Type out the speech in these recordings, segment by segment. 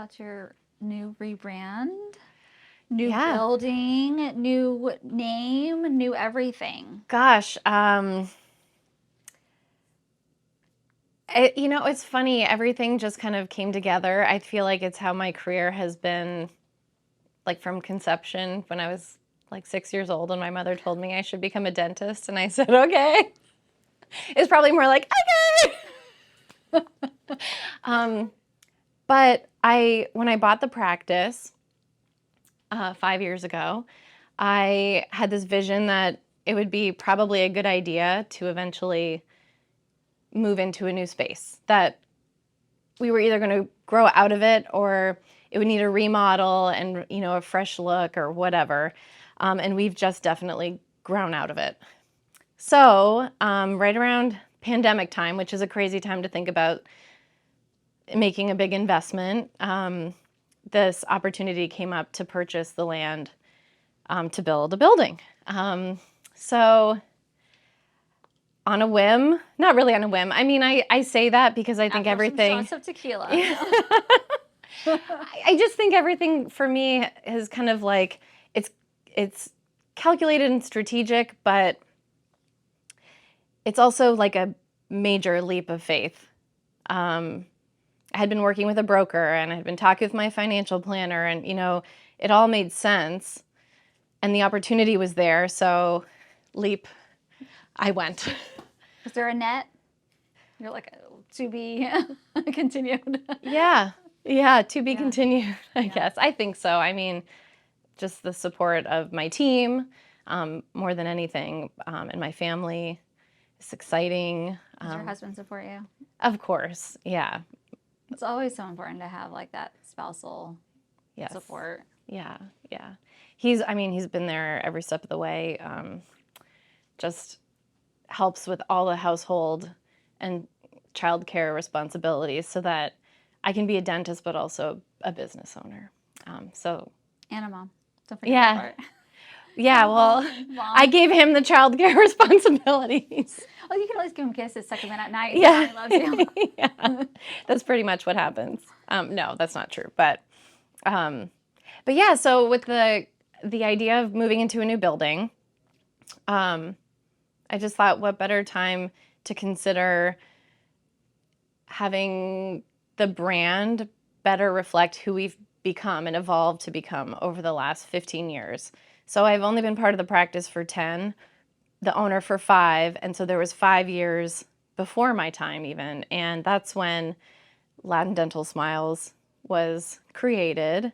about your new rebrand, new building, new name, new everything? Gosh, it's funny. Everything just kind of came together. I feel like it's how my career has been, like from conception. When I was like 6 years old and my mother told me I should become a dentist, and I said, okay. It's probably more like, okay. But when I bought the practice 5 years ago, I had this vision that it would be probably a good idea to eventually move into a new space, that we were either going to grow out of it or it would need a remodel and, a fresh look or whatever. And we've just definitely grown out of it. So right around pandemic time, which is a crazy time to think about making a big investment, this opportunity came up to purchase the land to build a building. So on a whim, not really on a whim. I mean, I say that because I think everything. Some shots of tequila. I just think everything for me is kind of like it's calculated and strategic, but it's also like a major leap of faith. I had been working with a broker and I had been talking with my financial planner, and it all made sense, and the opportunity was there. So, leap, I went. Was there a net? You're like, to be continued. Yeah, to be continued, I guess. I think so. I mean, just the support of my team, more than anything, and my family. It's exciting. Does your husband support you? Of course, yeah. It's always so important to have like that spousal support. Yeah. He's been there every step of the way. Just helps with all the household and childcare responsibilities so that I can be a dentist, but also a business owner. And a mom. Don't forget that part. Yeah, well, Mom. I gave him the childcare responsibilities. Oh, you can always give him kisses, suck him in at night. Yeah, he loves you. Yeah, that's pretty much what happens. No, that's not true, but yeah. So with the idea of moving into a new building, I just thought, what better time to consider having the brand better reflect who we've become and evolved to become over the last 15 years. So I've only been part of the practice for 10, the owner for 5, and so there was 5 years before my time even, and that's when Latin Dental Smiles was created,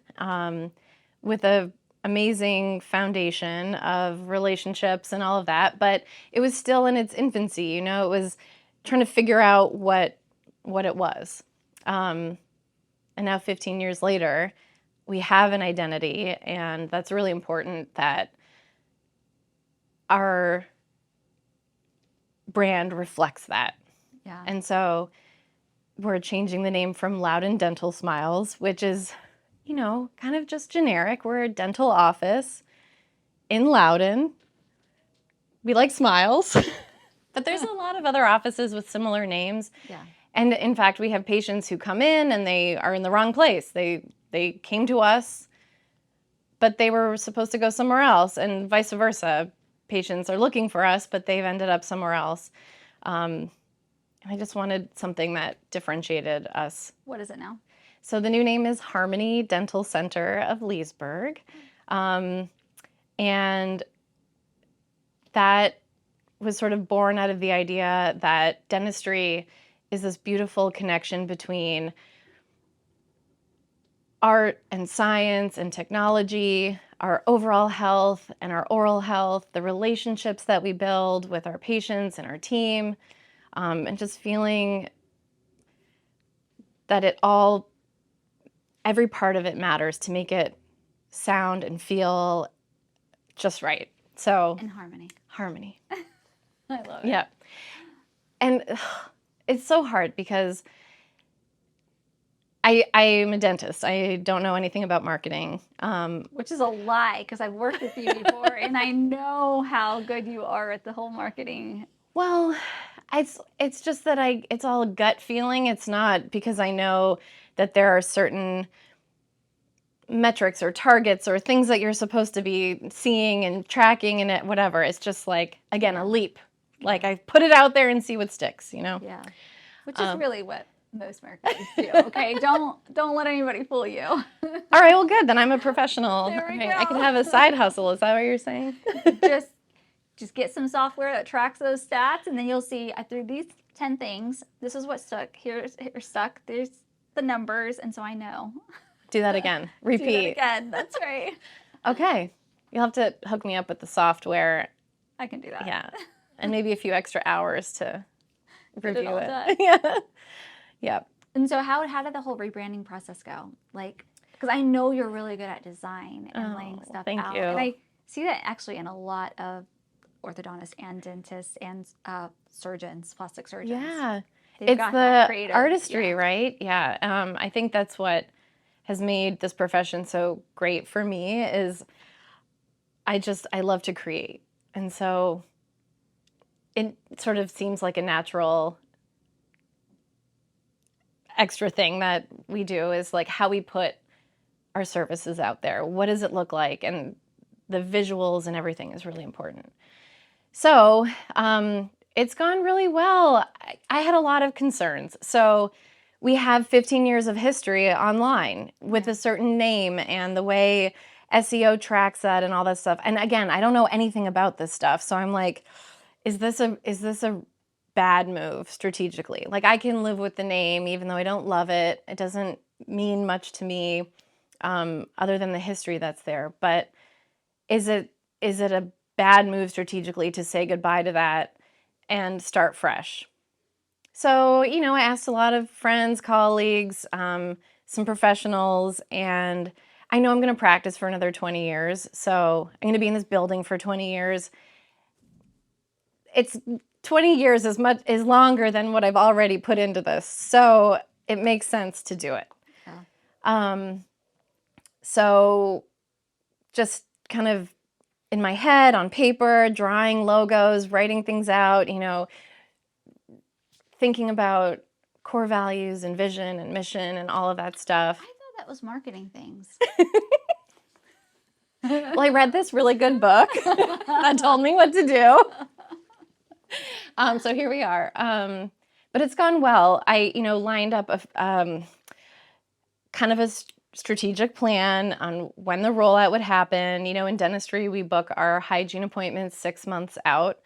with a amazing foundation of relationships and all of that, but it was still in its infancy. It was trying to figure out what it was. And now 15 years later, we have an identity, and that's really important that our brand reflects that. Yeah. And so we're changing the name from Loudon Dental Smiles, which is, kind of just generic. We're a dental office in Loudon. We like smiles, but there's a lot of other offices with similar names. Yeah. And in fact, we have patients who come in and they are in the wrong place. They came to us, but they were supposed to go somewhere else, and vice versa. Patients are looking for us, but they've ended up somewhere else. I just wanted something that differentiated us. What is it now? So the new name is Harmony Dental Center of Leesburg. And that was sort of born out of the idea that dentistry is this beautiful connection between art and science and technology, our overall health and our oral health, the relationships that we build with our patients and our team, and just feeling that every part of it matters to make it sound and feel just right. So, in harmony. Harmony. I love it. Yeah. And it's so hard because I'm a dentist. I don't know anything about marketing. Which is a lie, because I've worked with you before and I know how good you are at the whole marketing. Well, it's just that it's all a gut feeling. It's not because I know that there are certain metrics or targets or things that you're supposed to be seeing and tracking and whatever. It's just like, again, a leap. Like I put it out there and see what sticks, you know? Yeah. Which is really what most marketers do. Okay. Don't let anybody fool you. All right, well, good. Then I'm a professional. There we Okay, go. I can have a side hustle. Is that what you're saying? Just get some software that tracks those stats, and then you'll see through these 10 things, this is what stuck. Here's stuck. There's the numbers, and so I know. Do that again. Repeat. Do that again. That's right. Okay. You'll have to hook me up with the software. I can do that. Yeah. And maybe a few extra hours to review it. Done. Yeah. Yep. And so how did the whole rebranding process go? Like, because I know you're really good at design and laying stuff thank out. you. And I see that actually in a lot of orthodontists and dentists and surgeons, plastic surgeons. Yeah. They've It's got that the creative- artistry, right? Yeah. I think that's what has made this profession so great for me is I love to create. And so it sort of seems like a natural extra thing that we do is like how we put our services out there. What does it look like? And the visuals and everything is really important. So it's gone really well. I had a lot of concerns. So we have 15 years of history online with a certain name and the way SEO tracks that and all that stuff. And again, I don't know anything about this stuff. So I'm like, is this a bad move strategically? Like I can live with the name even though I don't love it. It doesn't mean much to me other than the history that's there. But is it a bad move strategically to say goodbye to that and start fresh? So, you know, I asked a lot of friends, colleagues, some professionals, and I know I'm going to practice for another 20 years. So I'm going to be in this building for 20 years. It's 20 years is longer than what I've already put into this. So it makes sense to do it. Yeah. So just kind of in my head on paper, drawing logos, writing things out, you know, thinking about core values and vision and mission and all of that stuff. I thought that was marketing things. Well, I read this really good book that told me what to do. So here we are. But it's gone well. I, lined up a kind of a strategic plan on when the rollout would happen. In dentistry, we book our hygiene appointments 6 months out.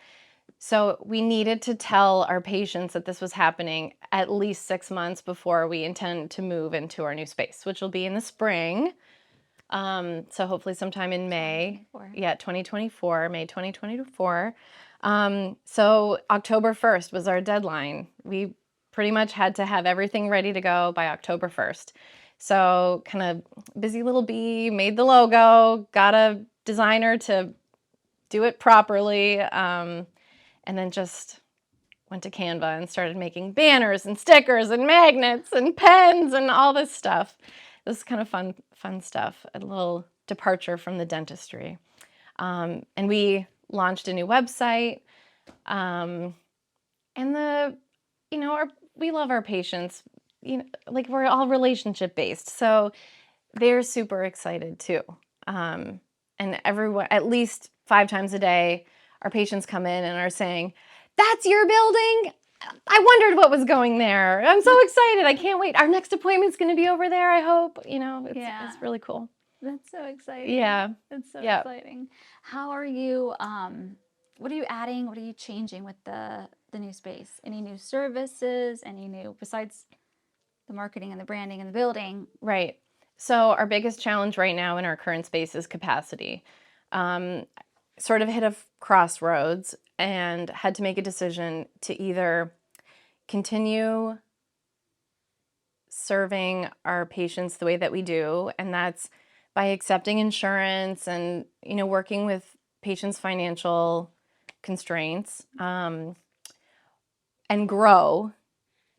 So we needed to tell our patients that this was happening at least 6 months before we intend to move into our new space, which will be in the spring. So hopefully sometime in May. 2024, May 2024. So October 1st was our deadline. We pretty much had to have everything ready to go by October 1st. So kind of busy little bee, made the logo, got a designer to do it properly, and then just went to Canva and started making banners and stickers and magnets and pens and all this stuff. This is kind of fun stuff, a little departure from the dentistry. And we launched a new website. And we love our patients. We're all relationship based. So they're super excited too. And everyone, at least 5 times a day, our patients come in and are saying, "That's your building? I wondered what was going there. I'm so excited. I can't wait. Our next appointment's going to be over there, I hope." It's really cool. That's so exciting. Yeah. That's so exciting. How are you, what are you adding? What are you changing with the new space? Any new services? Any new, besides the marketing and the branding and the building? Right. So our biggest challenge right now in our current space is capacity. Sort of hit a crossroads and had to make a decision to either continue serving our patients the way that we do, and that's by accepting insurance and, working with patients' financial constraints, and grow,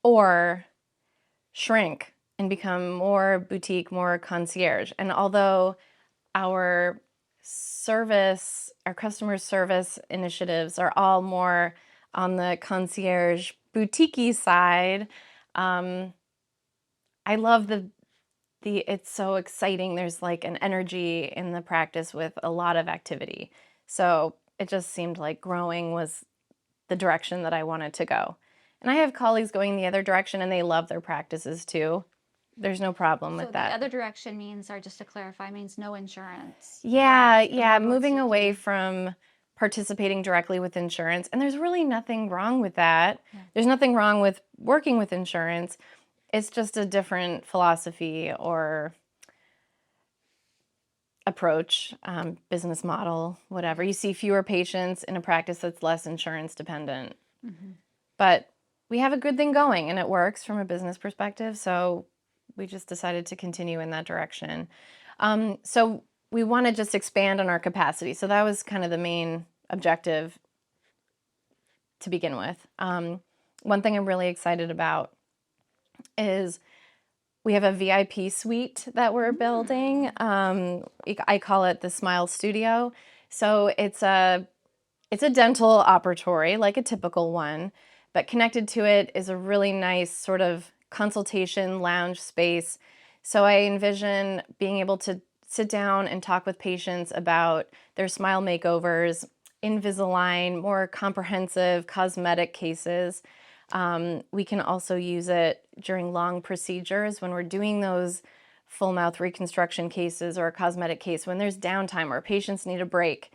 or shrink and become more boutique, more concierge. And although our customer service initiatives are all more on the concierge boutique-y side, I love the it's so exciting. There's like an energy in the practice with a lot of activity. So it just seemed like growing was the direction that I wanted to go. And I have colleagues going the other direction and they love their practices too. There's no problem So with the that. other direction means, or just to clarify, means no insurance. Yeah, correct? The yeah, more moving away seeking. from participating directly with insurance. And there's really nothing wrong with that. Yeah. There's nothing wrong with working with insurance. It's just a different philosophy or approach, business model, whatever. You see fewer patients in a practice that's less insurance dependent. Mhm. But we have a good thing going and it works from a business perspective. So we just decided to continue in that direction. So we want to just expand on our capacity. So that was kind of the main objective to begin with. One thing I'm really excited about is we have a VIP suite that we're building. I call it the Smile Studio. So it's a dental operatory, like a typical one, but connected to it is a really nice sort of consultation lounge space. So I envision being able to sit down and talk with patients about their smile makeovers, Invisalign, more comprehensive cosmetic cases. We can also use it during long procedures when we're doing those full mouth reconstruction cases or a cosmetic case when there's downtime or patients need a break.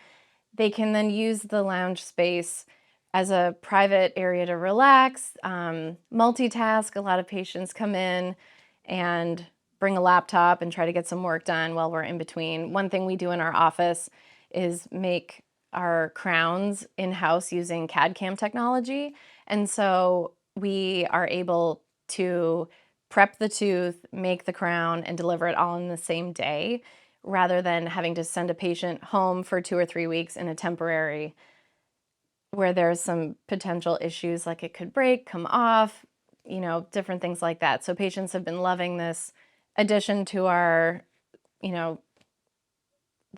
They can then use the lounge space as a private area to relax, multitask. A lot of patients come in and bring a laptop and try to get some work done while we're in between. One thing we do in our office is make our crowns in-house using CAD/CAM technology. And so we are able to prep the tooth, make the crown, and deliver it all in the same day, rather than having to send a patient home for 2 or 3 weeks in a temporary where there's some potential issues like it could break, come off, different things like that. So patients have been loving this addition to our, the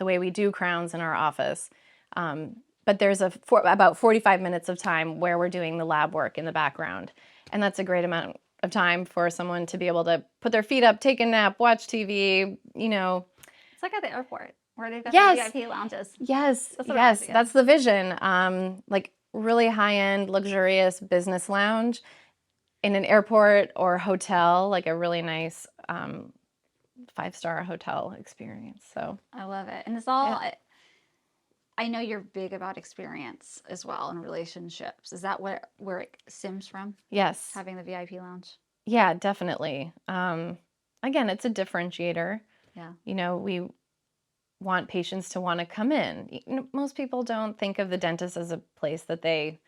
way we do crowns in our office. But there's about 45 minutes of time where we're doing the lab work in the background. And that's a great amount of time for someone to be able to put their feet up, take a nap, watch TV, It's like at the airport where they've got Yes. the VIP lounges. Yes, That's what it yes, reminds me of. that's the vision. Like really high-end, luxurious business lounge in an airport or hotel, like a really nice 5-star hotel experience. So I love it. And it's all, yeah. I know you're big about experience as well and relationships. Is that where it stems from, Yes, having the VIP lounge? yeah, definitely. Again, it's a differentiator. Yeah. We want patients to want to come in. Most people don't think of the dentist as a place that they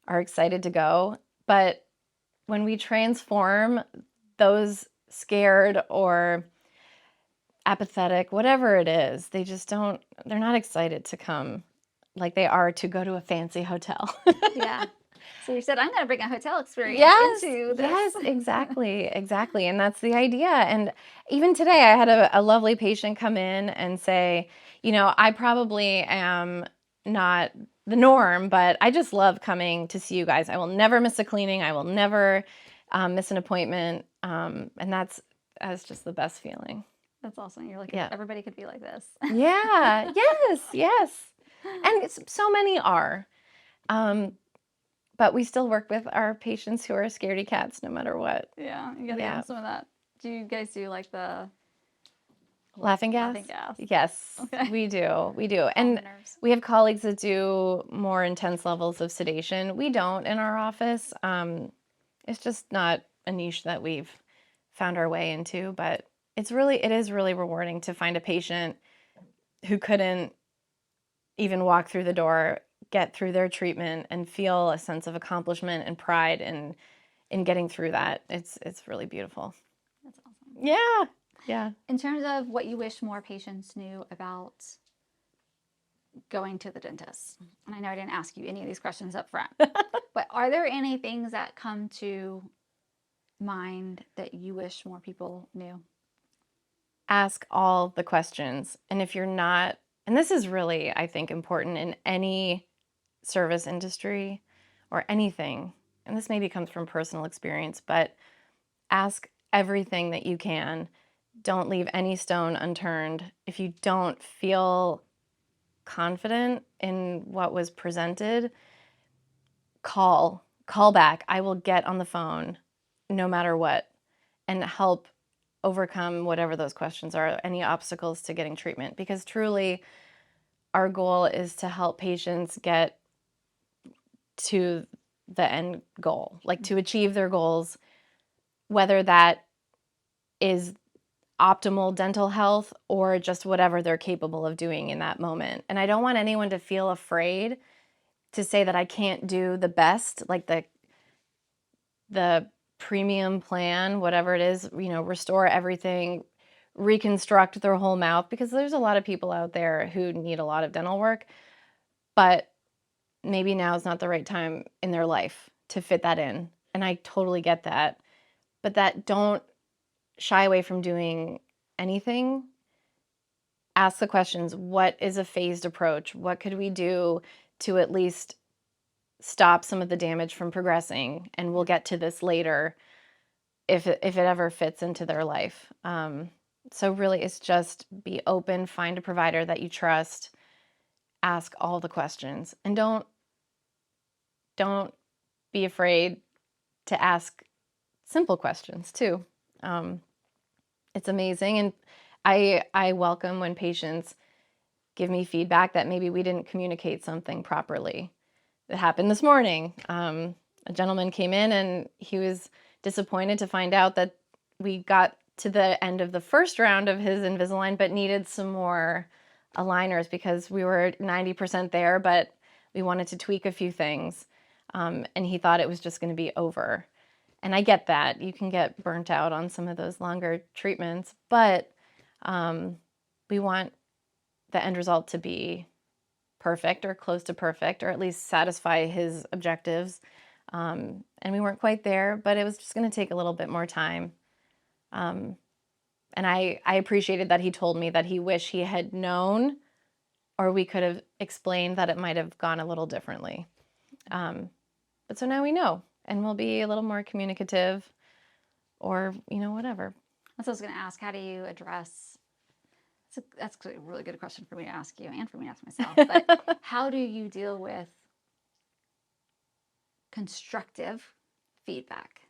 are excited to go, but when we transform those scared or apathetic, whatever it is, they're not excited to come like they are to go to a fancy hotel. Yeah. So you said, I'm going to bring a hotel experience into this. Yes, exactly, exactly. And that's the idea. And even today, I had a lovely patient come in and say, I probably am not the norm, but I just love coming to see you guys. I will never miss a cleaning. I will never miss an appointment. And that's just the best feeling. That's awesome. You're like, Yeah. everybody could be like this. Yeah, yes. And so many are. But we still work with our patients who are scaredy cats no matter what. Yeah, you got to give them some of that. Do you guys do like the laughing gas? Laughing gas. Yes, Okay. we do. We do. And we have colleagues that do more intense levels of sedation. We don't in our office. It's just not a niche that we've found our way into, but it is really rewarding to find a patient who couldn't even walk through the door, get through their treatment, and feel a sense of accomplishment and pride in getting through that. It's really beautiful. That's awesome. Yeah. Yeah. In terms of what you wish more patients knew about going to the dentist, and I know I didn't ask you any of these questions up front, but are there any things that come to mind that you wish more people knew? Ask all the questions. And if you're not, and this is really, I think, important in any service industry or anything, and this maybe comes from personal experience, but ask everything that you can don't leave any stone unturned. If you don't feel confident in what was presented, call back. I will get on the phone no matter what and help overcome whatever those questions are, any obstacles to getting treatment, because truly our goal is to help patients get to the end goal, like to achieve their goals, whether that is optimal dental health or just whatever they're capable of doing in that moment. And I don't want anyone to feel afraid to say that I can't do the best, like the premium plan, whatever it is, restore everything, reconstruct their whole mouth, because there's a lot of people out there who need a lot of dental work, but maybe now is not the right time in their life to fit that in. And I totally get that. But that don't shy away from doing anything. Ask the questions. What is a phased approach? What could we do to at least stop some of the damage from progressing? And we'll get to this later if it ever fits into their life. So really, it's just be open, find a provider that you trust, ask all the questions, and don't be afraid to ask simple questions too. It's amazing, and I welcome when patients give me feedback that maybe we didn't communicate something properly. It happened this morning. A gentleman came in and he was disappointed to find out that we got to the end of the first round of his Invisalign, but needed some more aligners because we were 90% there, but we wanted to tweak a few things. And he thought it was just going to be over. And I get that. You can get burnt out on some of those longer treatments, but we want the end result to be perfect or close to perfect, or at least satisfy his objectives. And we weren't quite there, but it was just going to take a little bit more time. And I appreciated that he told me that he wished he had known, or we could have explained that it might have gone a little differently. But so now we know, and we'll be a little more communicative, or, whatever. That's what I was going to ask. How do you address, that's a really good question for me to ask you and for me to ask myself, but how do you deal with constructive feedback?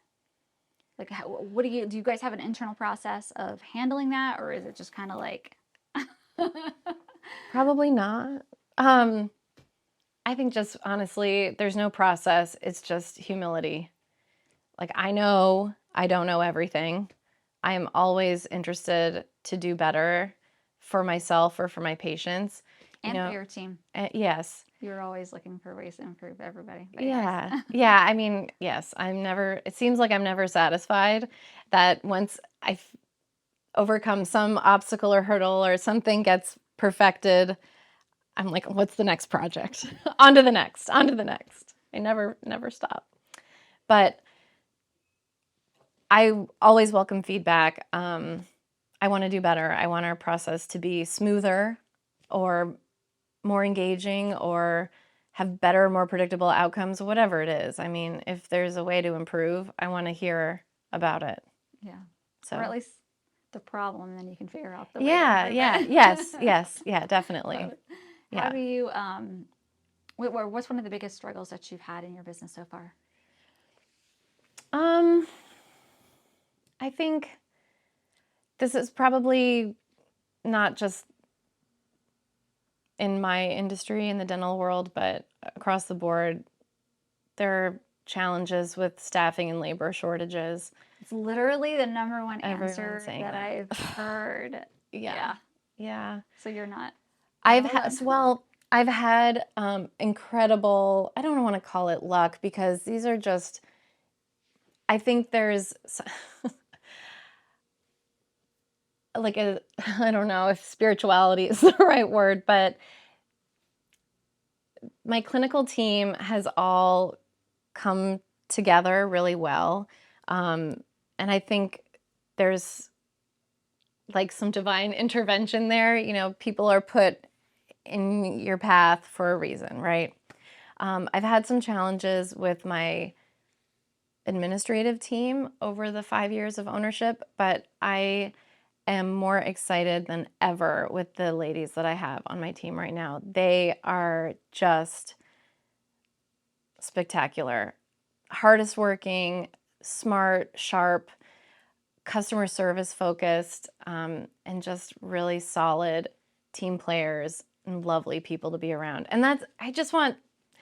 Like, what do you guys have an internal process of handling that, or is it just kind of like? Probably not. I think just honestly, there's no process. It's just humility. Like, I know I don't know everything. I am always interested to do better for myself or for my patients. And for your team. Yes. You're always looking for ways to improve everybody. Yeah. Yes. Yeah. I mean, yes, it seems like I'm never satisfied, that once I've overcome some obstacle or hurdle or something gets perfected, I'm like, what's the next project? On to the next. I never stop. But I always welcome feedback. I want to do better. I want our process to be smoother or more engaging or have better, more predictable outcomes, whatever it is. I mean, if there's a way to improve, I want to hear about it. Yeah. So, or at least the problem, then you can figure out the way. Yeah, definitely. How do you, what's one of the biggest struggles that you've had in your business so far? I think this is probably not just in my industry, in the dental world, but across the board. There are challenges with staffing and labor shortages. It's literally the number one Everyone's answer saying that I've heard. Yeah. So you're not. I've had incredible, I don't want to call it luck, because these are just, I think there's like I don't know if spirituality is the right word, but my clinical team has all come together really well. And I think there's like some divine intervention there. People are put in your path for a reason, right? I've had some challenges with my administrative team over the 5 years of ownership, but I am more excited than ever with the ladies that I have on my team right now. They are just spectacular. Hardest working, smart, sharp, customer service focused, and just really solid team players and lovely people to be around. And I just want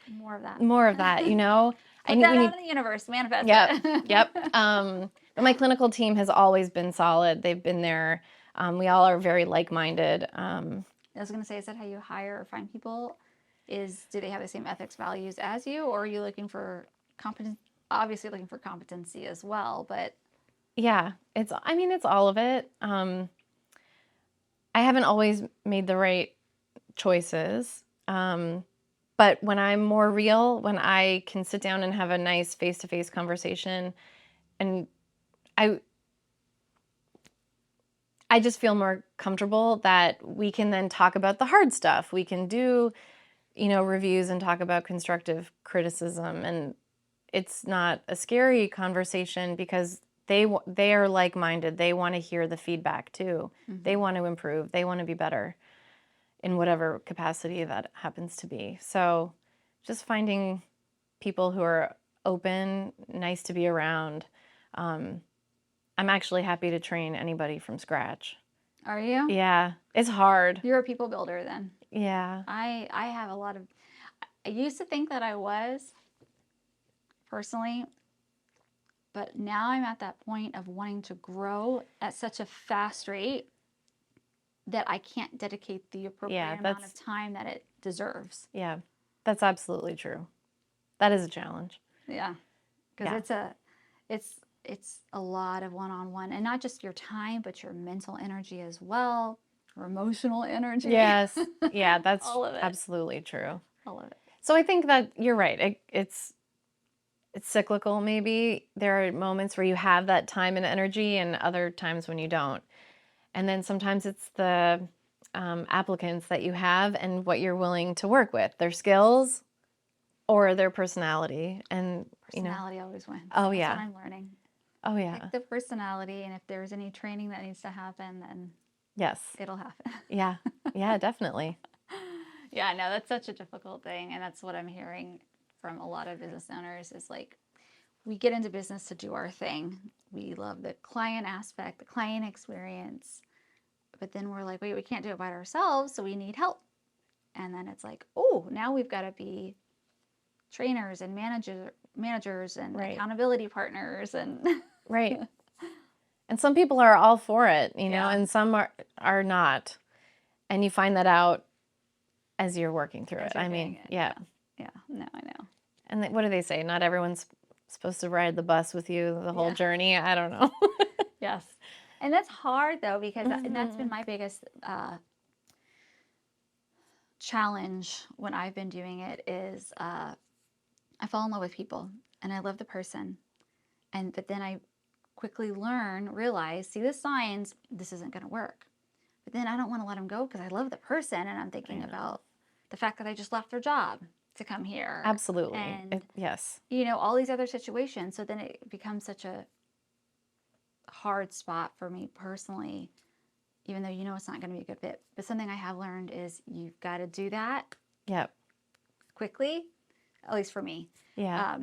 More of that. more of that, you know? Put that out in the universe, manifest it. Yep. But my clinical team has always been solid. They've been there. We all are very like-minded. I was going to say, is that how you hire or find people? Do they have the same ethics, values as you, or are you looking for competence? Obviously looking for competency as well, but Yeah, it's all of it. I haven't always made the right choices. But when I'm more real, when I can sit down and have a nice face-to-face conversation, and I just feel more comfortable that we can then talk about the hard stuff. We can do, reviews and talk about constructive criticism, and it's not a scary conversation because they are like-minded. They want to hear the feedback too. Mm-hmm. They want to improve. They want to be better in whatever capacity that happens to be. So just finding people who are open, nice to be around. I'm actually happy to train anybody from scratch. Are you? Yeah, it's hard. You're a people builder then. Yeah. I have a lot of, I used to think that I was, personally, but now I'm at that point of wanting to grow at such a fast rate that I can't dedicate the appropriate amount of time that it deserves. Yeah, that's absolutely true. That is a challenge. Yeah, because it's a lot of one-on-one, and not just your time, but your mental energy as well, or emotional energy. Yes, yeah, that's all of it. Absolutely true. All of it. So I think that you're right. It's cyclical. Maybe there are moments where you have that time and energy, and other times when you don't. And then sometimes it's the applicants that you have and what you're willing to work with, their skills or their personality. And personality always wins. Oh, That's yeah. what I'm learning. Oh, yeah. Pick the personality, and if there's any training that needs to happen, then yes, it'll happen. Yeah, yeah, definitely. Yeah, no, that's such a difficult thing, and that's what I'm hearing from a lot of business owners is like, we get into business to do our thing. We love the client aspect, the client experience, but then we're like, wait, we can't do it by ourselves, so we need help. And then it's like, oh, now we've got to be trainers and managers and accountability partners and right. And some people are all for it, Yeah. and some are not. And you find that out as you're working through it. Yeah, no, I know. And what do they say? Not everyone's supposed to ride the bus with you the whole journey. I don't know. Yes. And that's hard though, because and that's been my biggest challenge when I've been doing it is I fall in love with people and I love the person. But then I quickly realize, see the signs, this isn't going to work. But then I don't want to let them go because I love the person, and I'm thinking about the fact that I just left their job to come here. Absolutely. And, yes. All these other situations. So then it becomes such a hard spot for me personally, even though it's not going to be a good fit. But something I have learned is you've got to do that quickly, at least for me. Yeah,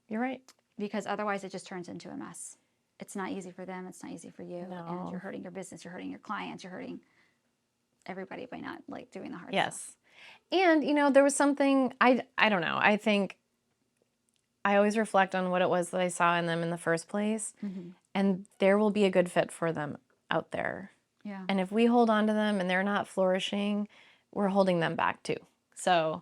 you're right. Because otherwise it just turns into a mess. It's not easy for them. It's not easy for you. No. And you're hurting your business. You're hurting your clients. You're hurting everybody by not doing the hard stuff. Yes. And, there was something, I don't know. I think I always reflect on what it was that I saw in them in the first place. Mm-hmm. And there will be a good fit for them out there. Yeah. And if we hold on to them and they're not flourishing, we're holding them back too. So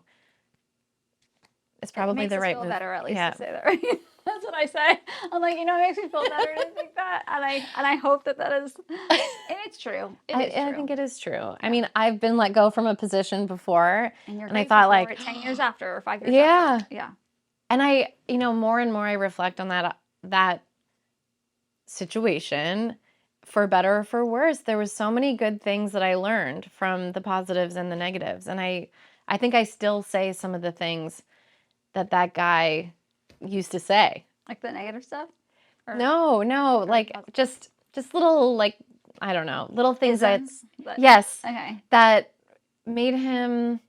it's probably the right move. It makes us feel better, at least, to say that, right? That's what I say. I'm like, it makes me feel better to think that. And I hope that is, and it's true. I think it is true. Yeah. I mean, I've been let go from a position before, and I thought like 10 years after or 5 years after. Yeah. And I, more and more I reflect on that situation, for better or for worse. There was so many good things that I learned from the positives and the negatives. And I think I still say some of the things that guy used to say. Like the negative stuff? No, like just little like I don't know, little things Isms? yes, Okay. that made him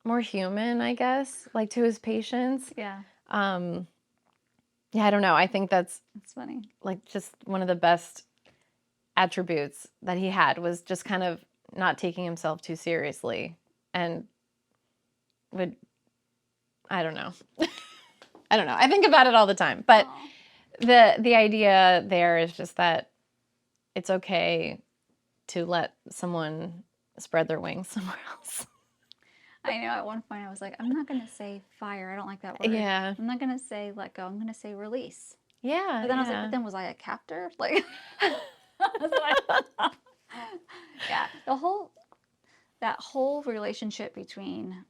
more human, I guess, like to his patients. Yeah. Yeah, I don't know. I think that's funny. like just one of the best attributes that he had was just kind of not taking himself too seriously and would, I don't know. I don't know. I think about it all the time, but the idea there is just that it's okay to let someone spread their wings somewhere else. I know at one point I was like, I'm not going to say fire. I don't like that word. Yeah. I'm not going to say let go. I'm going to say release. Yeah. But then I was like, but then was I a captor? Like, yeah, that whole relationship between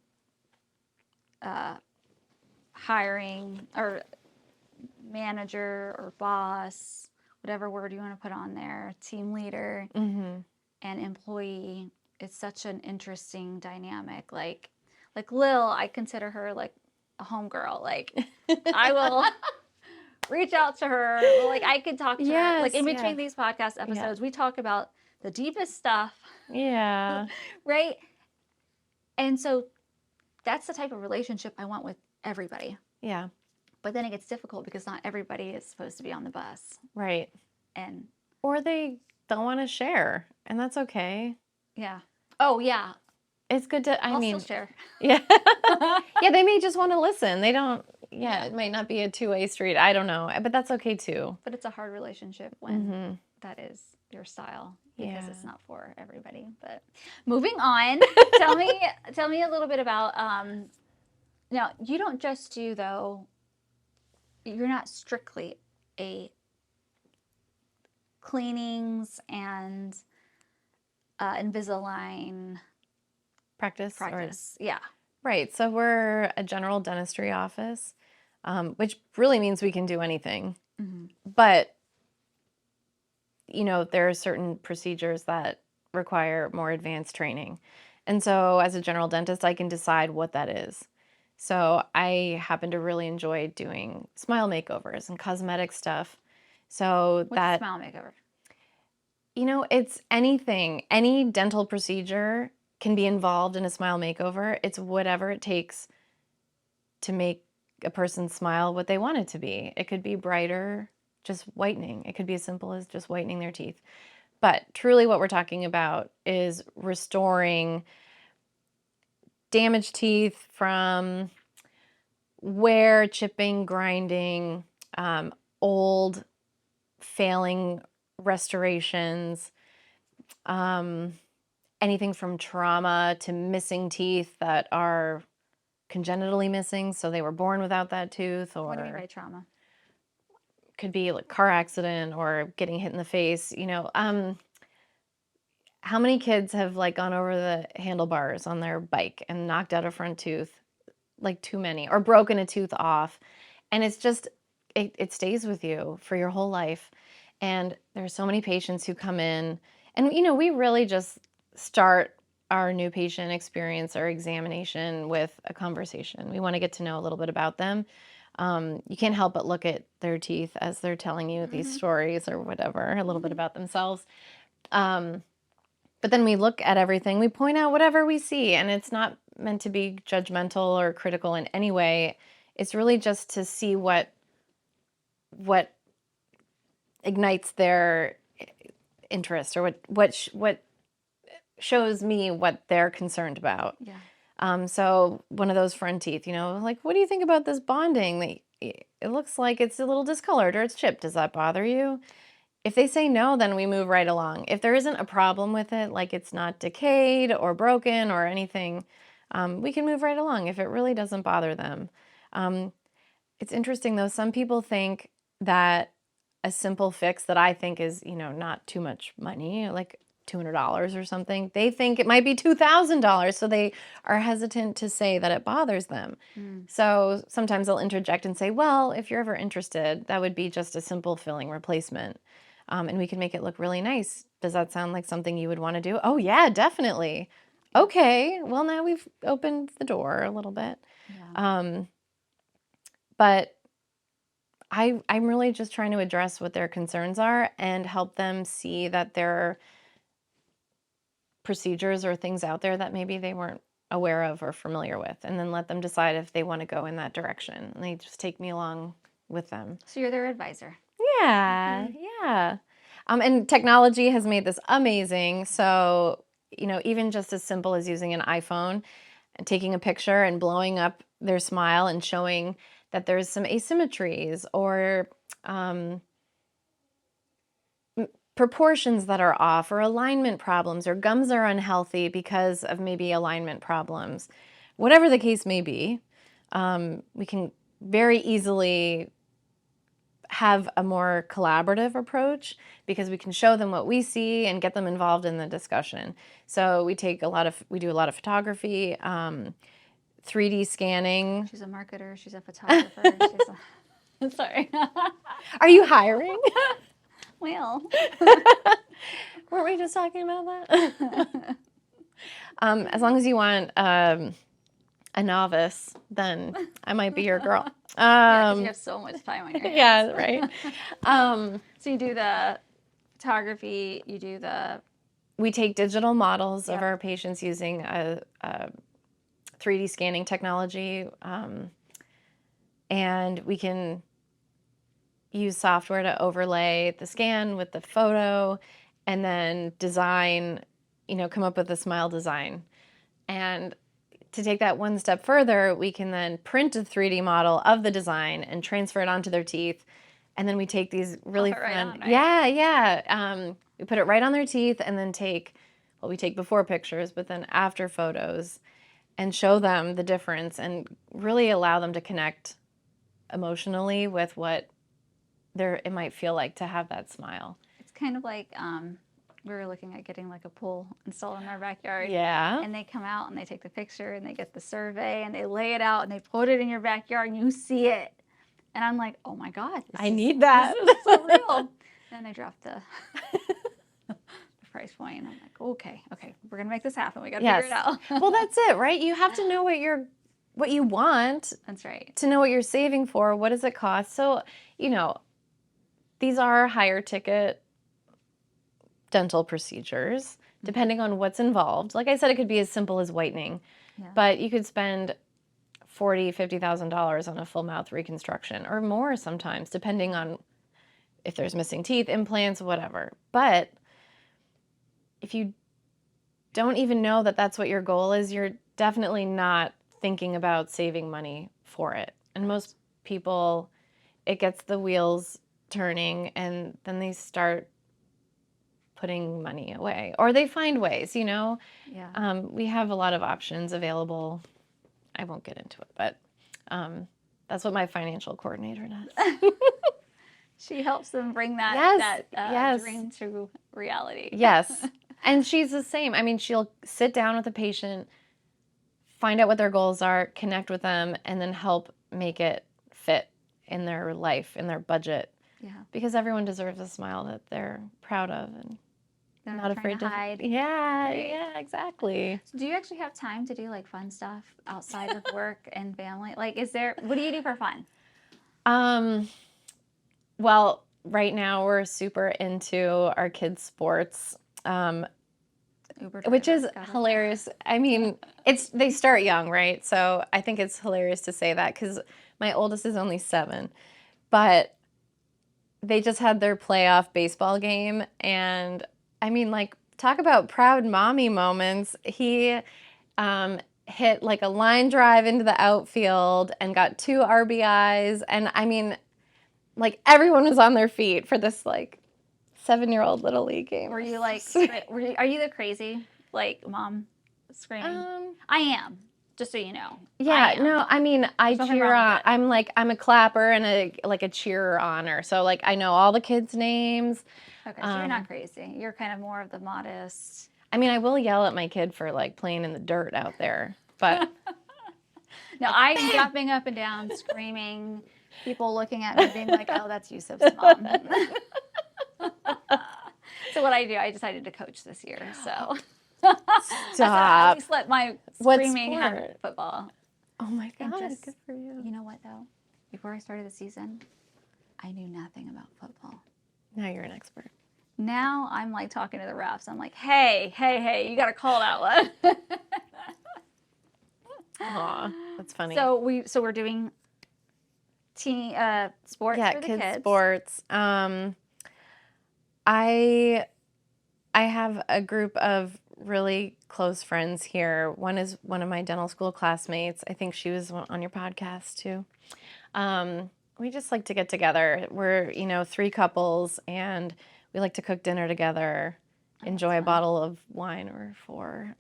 hiring or manager or boss, whatever word you want to put on there, team leader and employee, it's such an interesting dynamic. Like Lil, I consider her like a homegirl. Like I will reach out to her. Like I could talk to her. Like in between these podcast episodes, we talk about the deepest stuff. Yeah. Right? And so that's the type of relationship I want with everybody. Yeah. But then it gets difficult because not everybody is supposed to be on the bus. Right. And or they don't want to share, and that's okay. Yeah. Oh, yeah. It's good to, I'll still share. Yeah. Yeah, they may just want to listen. They don't, it might not be a two-way street. I don't know, but that's okay too. But it's a hard relationship when that is your style because it's not for everybody. But moving on, tell me a little bit about, now you don't just do though, you're not strictly a cleanings and Invisalign practice. Yeah. Right. So we're a general dentistry office, which really means we can do anything. But, there are certain procedures that require more advanced training. And so as a general dentist, I can decide what that is. So I happen to really enjoy doing smile makeovers and cosmetic stuff. So What's a smile makeover? It's anything. Any dental procedure can be involved in a smile makeover. It's whatever it takes to make a person smile what they want it to be. It could be brighter, just whitening. It could be as simple as just whitening their teeth. But truly what we're talking about is restoring damaged teeth from wear, chipping, grinding, old, failing restorations, anything from trauma to missing teeth that are congenitally missing, so they were born without that tooth. Or what do you mean by trauma? Could be like car accident or getting hit in the face. How many kids have like gone over the handlebars on their bike and knocked out a front tooth? Like too many, or broken a tooth off, and it's just it stays with you for your whole life. And there are so many patients who come in, and we really just start our new patient experience or examination with a conversation. We want to get to know a little bit about them. You can't help but look at their teeth as they're telling you these stories or whatever, a little bit about themselves. But then we look at everything, we point out whatever we see, and it's not meant to be judgmental or critical in any way. It's really just to see what ignites their interest, or what shows me what they're concerned about. Yeah. So one of those front teeth, like, what do you think about this bonding? It looks like it's a little discolored or it's chipped. Does that bother you? If they say no, then we move right along. If there isn't a problem with it, like it's not decayed or broken or anything, we can move right along if it really doesn't bother them. It's interesting though, some people think that a simple fix that I think is, not too much money, like $200 or something, they think it might be $2,000, so they are hesitant to say that it bothers them. So sometimes they'll interject and say, well, if you're ever interested, that would be just a simple filling replacement. And we can make it look really nice. Does that sound like something you would want to do? Oh, yeah, definitely. Okay, well, now we've opened the door a little bit. Yeah. But I'm really just trying to address what their concerns are and help them see that there are procedures or things out there that maybe they weren't aware of or familiar with, and then let them decide if they want to go in that direction. And they just take me along with them. So you're their advisor. Yeah, yeah. And technology has made this amazing. So, even just as simple as using an iPhone and taking a picture and blowing up their smile and showing that there's some asymmetries or proportions that are off or alignment problems or gums are unhealthy because of maybe alignment problems. Whatever the case may be, we can very easily have a more collaborative approach because we can show them what we see and get them involved in the discussion. So we do a lot of photography, 3D scanning. She's a marketer. She's a photographer. Sorry. Are you hiring? Well. Weren't we just talking about that? As long as you want a novice, then I might be your girl. Yeah, 'cause you have so much time on your hands. Yeah, right. So you do the photography, We take digital models Yep. of our patients using a 3D scanning technology, and we can use software to overlay the scan with the photo and then come up with a smile design. And to take that one step further, we can then print a 3D model of the design and transfer it onto their teeth. And then we take these really Pop it right fun, on, right? yeah. We put it right on their teeth and then we take before pictures, but then after photos and show them the difference and really allow them to connect emotionally with what it might feel like to have that smile. It's kind of like we were looking at getting like a pool installed in our backyard. Yeah. And they come out and they take the picture and they get the survey and they lay it out and they put it in your backyard and you see it. And I'm like, oh my God. I need that. This is so real. Then I dropped the price point. And I'm like, okay, we're going to make this happen. We got to figure it out. Well, that's it, right? You have to know what you want. That's right. To know what you're saving for. What does it cost? So, these are higher ticket dental procedures, depending on what's involved. Like I said, it could be as simple as whitening, but you could spend $40,000, $50,000 on a full mouth reconstruction or more sometimes, depending on if there's missing teeth, implants, whatever. But if you don't even know that that's what your goal is, you're definitely not thinking about saving money for it. And most people, it gets the wheels turning and then they start putting money away or they find ways, Yeah. We have a lot of options available. I won't get into it, but that's what my financial coordinator does. She helps them bring that dream to reality. Yes. And she's the same. I mean, she'll sit down with a patient, find out what their goals are, connect with them, and then help make it fit in their life, in their budget. Yeah. Because everyone deserves a smile that they're proud of and They're not afraid to hide. Yeah, Right. yeah, exactly. So do you actually have time to do like fun stuff outside of work and family? Like, what do you do for fun? Well, right now we're super into our kids' sports, which is hilarious. I mean, they start young, right? So I think it's hilarious to say that because my oldest is only 7, but they just had their playoff baseball game, and I mean, like, talk about proud mommy moments. He hit like a line drive into the outfield and got 2 RBIs, and I mean, like, everyone was on their feet for this like 7-year-old little league game. Were you like, are you the crazy like mom screaming? I am, just so you know. Yeah, no, I mean, I cheer on. I'm a clapper and a cheerer honor. So like I know all the kids' names. Okay, so you're not crazy. You're kind of more of the modest. I mean, I will yell at my kid for like playing in the dirt out there, but no, I'm jumping up and down, screaming. People looking at me, being like, "Oh, that's Yusuf's mom." So what I do, I decided to coach this year. So stop. At least let my screaming have football. Oh my God, just, good for you. You know what though? Before I started the season, I knew nothing about football. Now you're an expert. Now I'm like talking to the refs. I'm like, hey, you got to call that one. Aw, that's funny. So we're doing teen sports Yeah, for the kids kids. sports. I have a group of really close friends here. One is one of my dental school classmates. I think she was on your podcast too. We just like to get together. We're, 3 couples, and we like to cook dinner together, enjoy a bottle of wine or 4.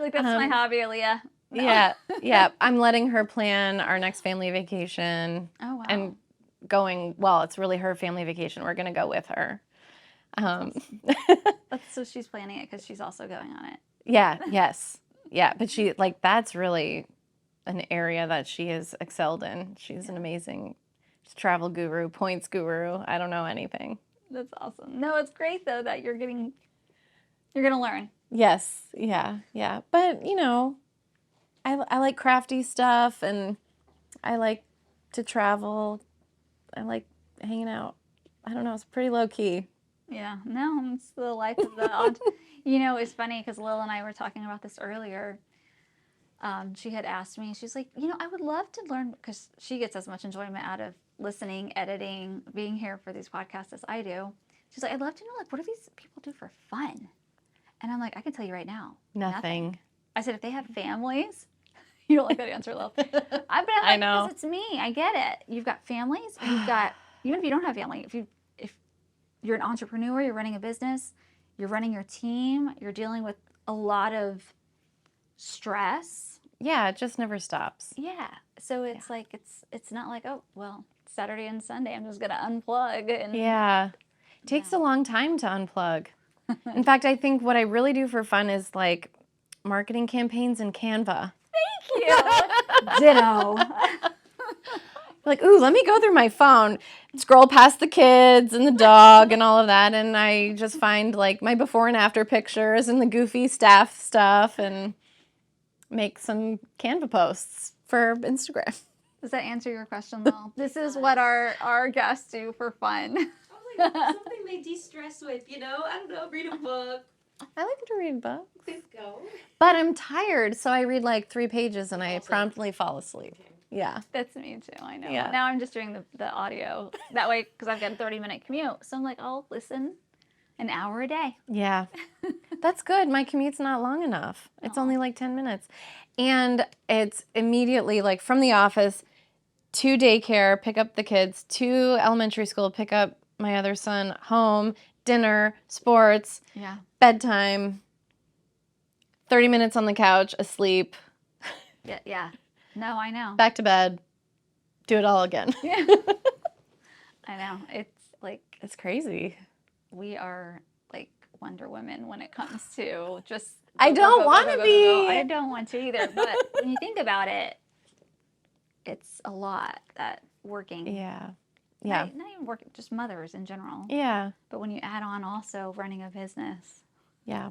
Like, that's my hobby, Aaliyah. No. Yeah. I'm letting her plan our next family vacation. Oh, wow. And it's really her family vacation. We're going to go with her. So she's planning it because she's also going on it. Yes. Yeah, but that's really an area that she has excelled in. She's an amazing travel guru, points guru. I don't know anything. That's awesome. No, it's great though that you're going to learn. Yes. Yeah. But, I like crafty stuff, and I like to travel. I like hanging out. I don't know. It's pretty low key. Yeah. No, it's the life of the it's funny because Lil and I were talking about this earlier. She had asked me, she's like, I would love to learn, because she gets as much enjoyment out of listening, editing, being here for these podcasts as I do. She's like, I'd love to know, what do these people do for fun? And I'm like, I can tell you right now. Nothing. I said, if they have families, you don't like that answer, Lil. I know. Because it's me. I get it. You've got families, and you've got, even if you don't have family, if you're an entrepreneur, you're running a business, you're running your team, you're dealing with a lot of stress. Yeah, it just never stops. Yeah. So it's like, it's not like, oh, well, Saturday and Sunday, I'm just going to unplug. And yeah. It takes a long time to unplug. In fact, I think what I really do for fun is like marketing campaigns in Canva. Thank you. Ditto. Like, ooh, let me go through my phone, scroll past the kids and the dog and all of that, and I just find like my before and after pictures and the goofy staff stuff and make some Canva posts for Instagram. Does that answer your question, Lil? This is what our guests do for fun. Something they de-stress with, I don't know, read a book. I like to read books. Please go. But I'm tired, so I read like 3 pages and I promptly fall asleep. Yeah. That's me too, I know. Yeah. Now I'm just doing the audio that way because I've got a 30-minute commute. So I'm like, I'll listen an hour a day. Yeah. That's good. My commute's not long enough. It's only like 10 minutes. And it's immediately like from the office to daycare, pick up the kids, to elementary school, pick up my other son, home, dinner, sports, bedtime, 30 minutes on the couch, asleep. Yeah. No, I know. Back to bed. Do it all again. Yeah. I know. It's like, it's crazy. We are like Wonder Women when it comes to just. I don't want to be. I don't want to either. But when you think about it, it's a lot that working. Yeah. Not even working, just mothers in general. Yeah. But when you add on also running a business. Yeah.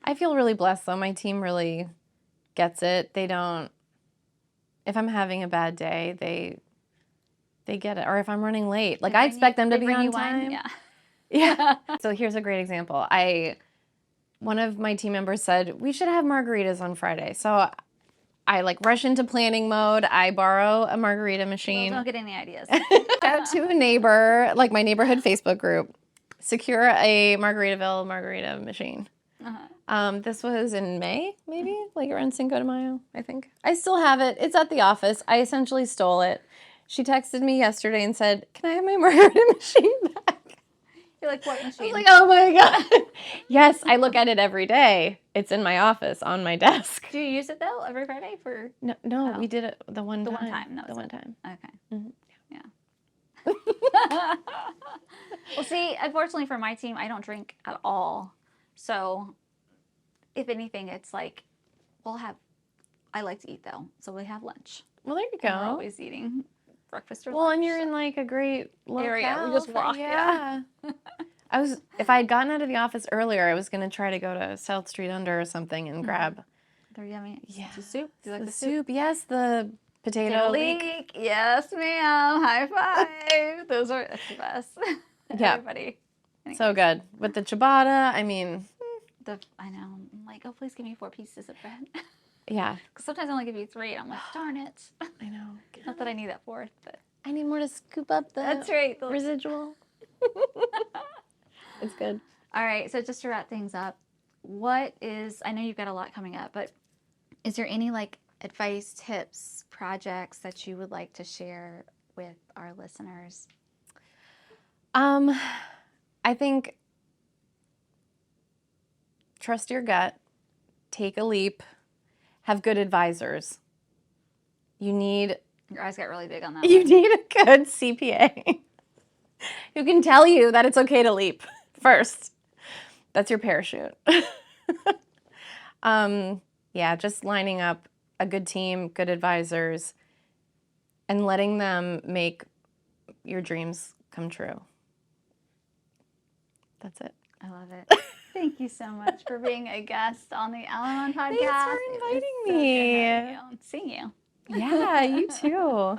I feel really blessed though. My team really gets it. They don't. If I'm having a bad day, they get it. Or if I'm running late, like I expect them to be on time. Yeah. Yeah. So here's a great example. One of my team members said we should have margaritas on Friday. So I like rush into planning mode. I borrow a margarita machine. Well, don't get any ideas. Out to a neighbor, like my neighborhood Facebook group, secure a Margaritaville margarita machine. This was in May, maybe, like around Cinco de Mayo, I think. I still have it. It's at the office. I essentially stole it. She texted me yesterday and said, "Can I have my margarita machine back?" You're like, what machine? I was like, oh my God. Yes, I look at it every day. It's in my office on my desk. Do you use it though every Friday for? No, we did it the one time. The one time. The one time. Okay. Mm-hmm. Yeah. Well, see, unfortunately for my team, I don't drink at all. So, if anything, it's like I like to eat though, so we have lunch. Well, there you go. And we're always eating breakfast or well, lunch. and you're in like a great area. We just walk. Yeah. If I had gotten out of the office earlier, I was going to try to go to South Street Under or something and grab. They're yummy. Yeah. The soup. Do you like the the soup? Yes, the Potato leek. leek. Yes, ma'am. High five. That's the best. Yeah. Everybody. So good. With the ciabatta, I mean, I know. I'm like, oh, please give me 4 pieces of bread. yeah. Because sometimes I only give you 3. I'm like, darn it. I know. Not that I need that 4th, but I need more to scoop up the that's right. residual. It's good. All right. So just to wrap things up, I know you've got a lot coming up, but is there any like advice, tips, projects that you would like to share with our listeners? I think trust your gut, take a leap, have good advisors. Your eyes got really big on that You one. need a good CPA who can tell you that it's okay to leap first. That's your parachute. Yeah, just lining up a good team, good advisors, and letting them make your dreams come true. That's it. I love it. Thank you so much for being a guest on the Al-Anon podcast. Thanks for It was inviting so good me. having you and seeing you. Yeah, you too.